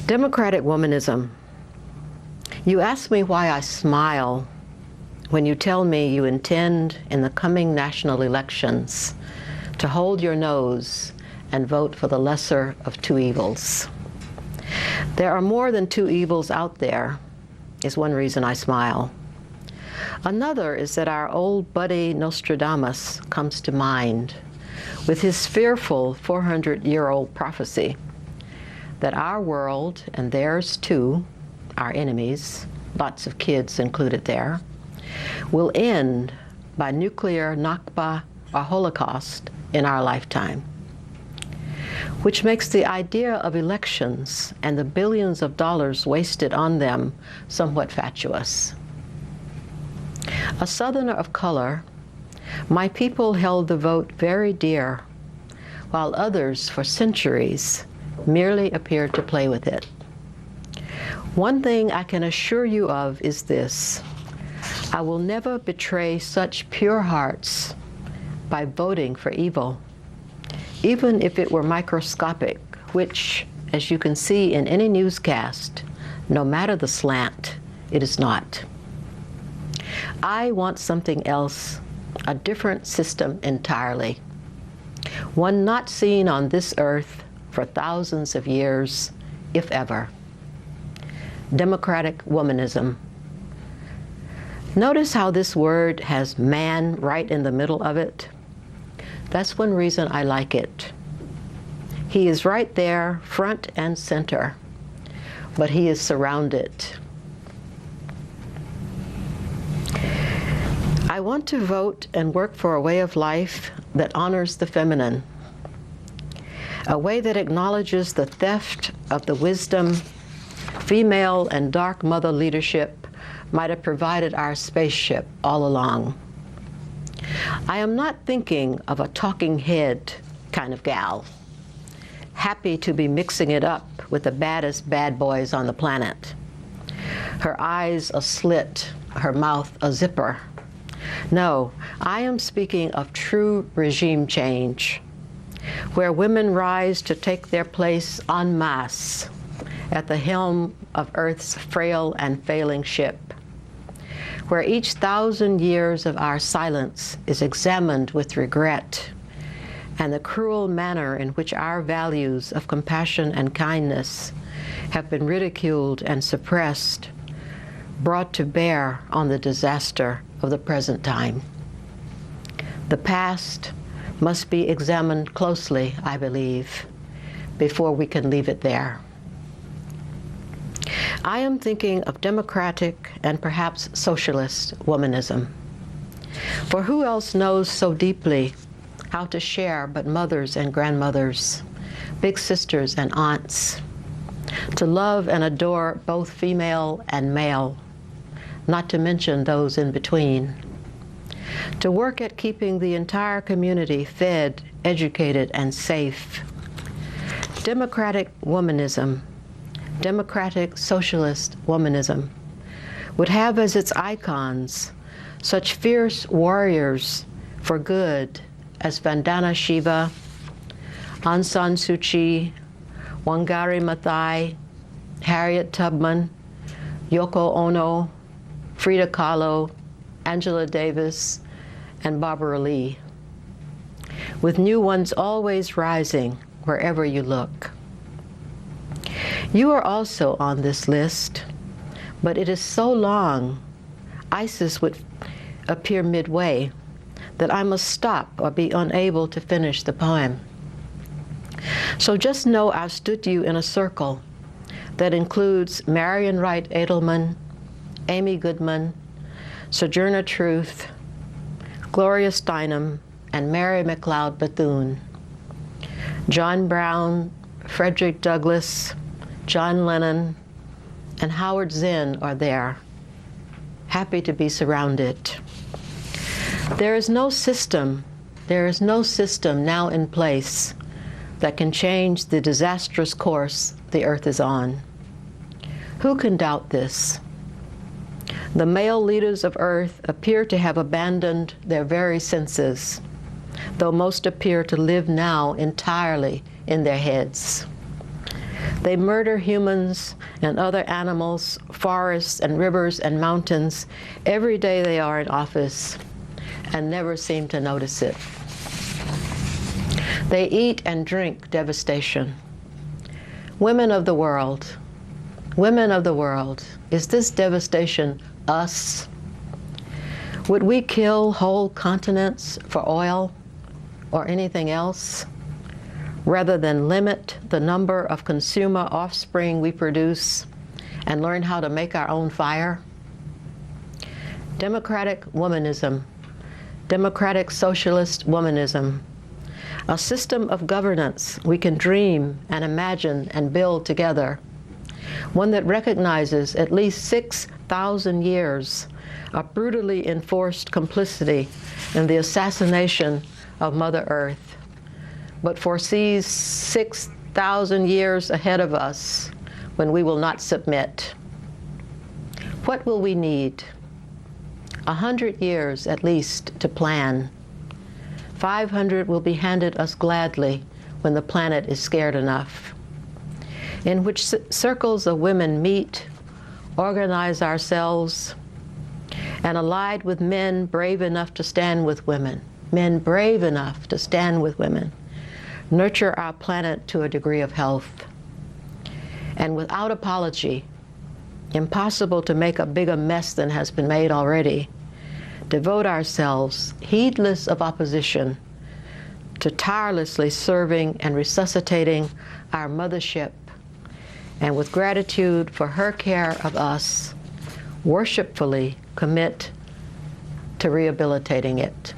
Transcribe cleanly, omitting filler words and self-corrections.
Democratic womanism. You ask me why I smile when you tell me you intend in the coming national elections to hold your nose and vote for the lesser of two evils. There are more than two evils out there, is one reason I smile. Another is that our old buddy Nostradamus comes to mind with his fearful 400-year-old prophecy that our world, and theirs too, our enemies, lots of kids included there, will end by nuclear Nakba or Holocaust in our lifetime, which makes the idea of elections and the billions of dollars wasted on them somewhat fatuous. A Southerner of color, my people held the vote very dear, while others for centuries merely appeared to play with it. One thing I can assure you of is this: I will never betray such pure hearts by voting for evil, even if it were microscopic, which, as you can see in any newscast, no matter the slant, it is not. I want something else, a different system entirely, one not seen on this earth for thousands of years, if ever. Democratic womanism. Notice how this word has man right in the middle of it? That's one reason I like it. He is right there, front and center, but he is surrounded. I want to vote and work for a way of life that honors the feminine, a way that acknowledges the theft of the wisdom female and dark mother leadership might have provided our spaceship all along. I am not thinking of a talking head kind of gal, happy to be mixing it up with the baddest bad boys on the planet. Her eyes a slit, her mouth a zipper. No, I am speaking of true regime change, where women rise to take their place en masse at the helm of Earth's frail and failing ship, where each 1,000 years of our silence is examined with regret, and the cruel manner in which our values of compassion and kindness have been ridiculed and suppressed, brought to bear on the disaster of the present time. The past must be examined closely, I believe, before we can leave it there. I am thinking of democratic and perhaps socialist womanism. For who else knows so deeply how to share but mothers and grandmothers, big sisters and aunts, to love and adore both female and male, not to mention those in between, to work at keeping the entire community fed, educated, and safe. Democratic womanism, democratic socialist womanism, would have as its icons such fierce warriors for good as Vandana Shiva, Aung San Suu Kyi, Wangari Maathai, Harriet Tubman, Yoko Ono, Frida Kahlo, Angela Davis, and Barbara Lee, with new ones always rising wherever you look. You are also on this list, but it is so long, ISIS would appear midway, that I must stop or be unable to finish the poem. So just know I've stood you in a circle that includes Marian Wright Edelman, Amy Goodman, Sojourner Truth, Gloria Steinem, and Mary McLeod Bethune. John Brown, Frederick Douglass, John Lennon, and Howard Zinn are there, happy to be surrounded. There is no system now in place that can change the disastrous course the earth is on. Who can doubt this? The male leaders of earth appear to have abandoned their very senses, though most appear to live now entirely in their heads. They murder humans and other animals, forests and rivers and mountains every day they are in office and never seem to notice it. They eat and drink devastation. Women of the world, is this devastation us? Would we kill whole continents for oil or anything else, rather than limit the number of consumer offspring we produce and learn how to make our own fire? Democratic womanism, democratic socialist womanism, a system of governance we can dream and imagine and build together, one that recognizes at least 6,000 years of brutally enforced complicity in the assassination of Mother Earth, but foresees 6,000 years ahead of us when we will not submit. What will we need? 100 years at least to plan. 500 will be handed us gladly when the planet is scared enough, in which circles of women meet, organize ourselves, and allied with men brave enough to stand with women, nurture our planet to a degree of health. And without apology, impossible to make a bigger mess than has been made already, devote ourselves, heedless of opposition, to tirelessly serving and resuscitating our mothership, and with gratitude for her care of us, worshipfully commit to rehabilitating it.